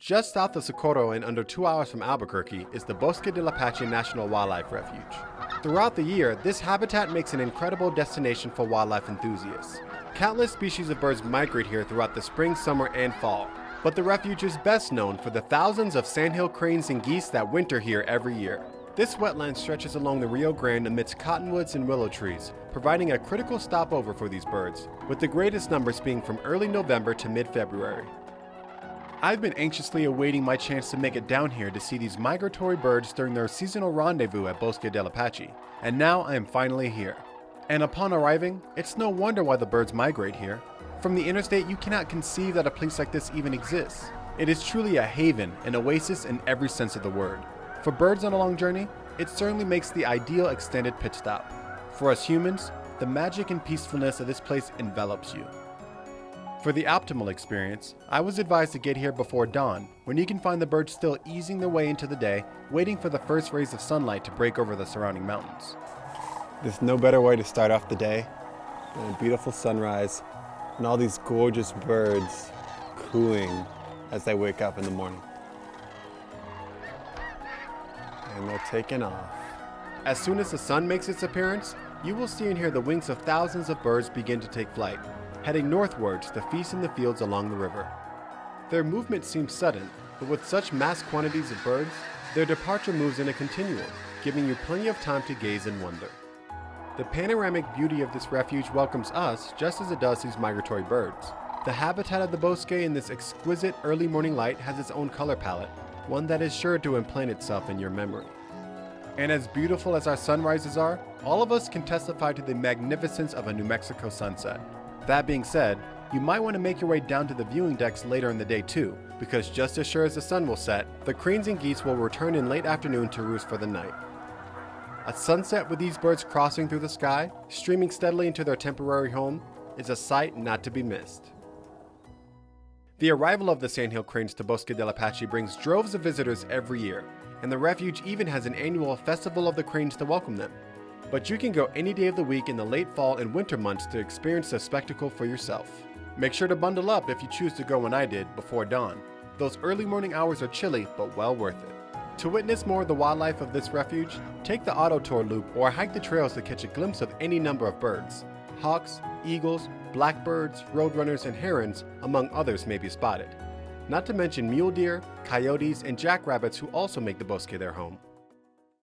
Just south of Socorro and under 2 hours from Albuquerque is the Bosque del Apache National Wildlife Refuge. Throughout the year, this habitat makes an incredible destination for wildlife enthusiasts. Countless species of birds migrate here throughout the spring, summer, and fall. But the refuge is best known for the thousands of sandhill cranes and geese that winter here every year. This wetland stretches along the Rio Grande amidst cottonwoods and willow trees, providing a critical stopover for these birds, with the greatest numbers being from early November to mid-February. I've been anxiously awaiting my chance to make it down here to see these migratory birds during their seasonal rendezvous at Bosque del Apache, and now I am finally here. And upon arriving, it's no wonder why the birds migrate here. From the interstate, you cannot conceive that a place like this even exists. It is truly a haven, an oasis in every sense of the word. For birds on a long journey, it certainly makes the ideal extended pit stop. For us humans, the magic and peacefulness of this place envelops you. For the optimal experience, I was advised to get here before dawn, when you can find the birds still easing their way into the day, waiting for the first rays of sunlight to break over the surrounding mountains. There's no better way to start off the day than a beautiful sunrise and all these gorgeous birds cooing as they wake up in the morning. And they're taking off. As soon as the sun makes its appearance, you will see and hear the wings of thousands of birds begin to take flight, heading northwards to feast in the fields along the river. Their movement seems sudden, but with such mass quantities of birds, their departure moves in a continuum, giving you plenty of time to gaze and wonder. The panoramic beauty of this refuge welcomes us just as it does these migratory birds. The habitat of the bosque in this exquisite early morning light has its own color palette, one that is sure to implant itself in your memory. And as beautiful as our sunrises are, all of us can testify to the magnificence of a New Mexico sunset. That being said, you might want to make your way down to the viewing decks later in the day too, because just as sure as the sun will set, the cranes and geese will return in late afternoon to roost for the night. A sunset with these birds crossing through the sky, streaming steadily into their temporary home, is a sight not to be missed. The arrival of the sandhill cranes to Bosque del Apache brings droves of visitors every year, and the refuge even has an annual Festival of the Cranes to welcome them. But you can go any day of the week in the late fall and winter months to experience the spectacle for yourself. Make sure to bundle up if you choose to go when I did, before dawn. Those early morning hours are chilly, but well worth it. To witness more of the wildlife of this refuge, take the auto tour loop or hike the trails to catch a glimpse of any number of birds. Hawks, eagles, blackbirds, roadrunners, and herons, among others, may be spotted. Not to mention mule deer, coyotes, and jackrabbits who also make the bosque their home.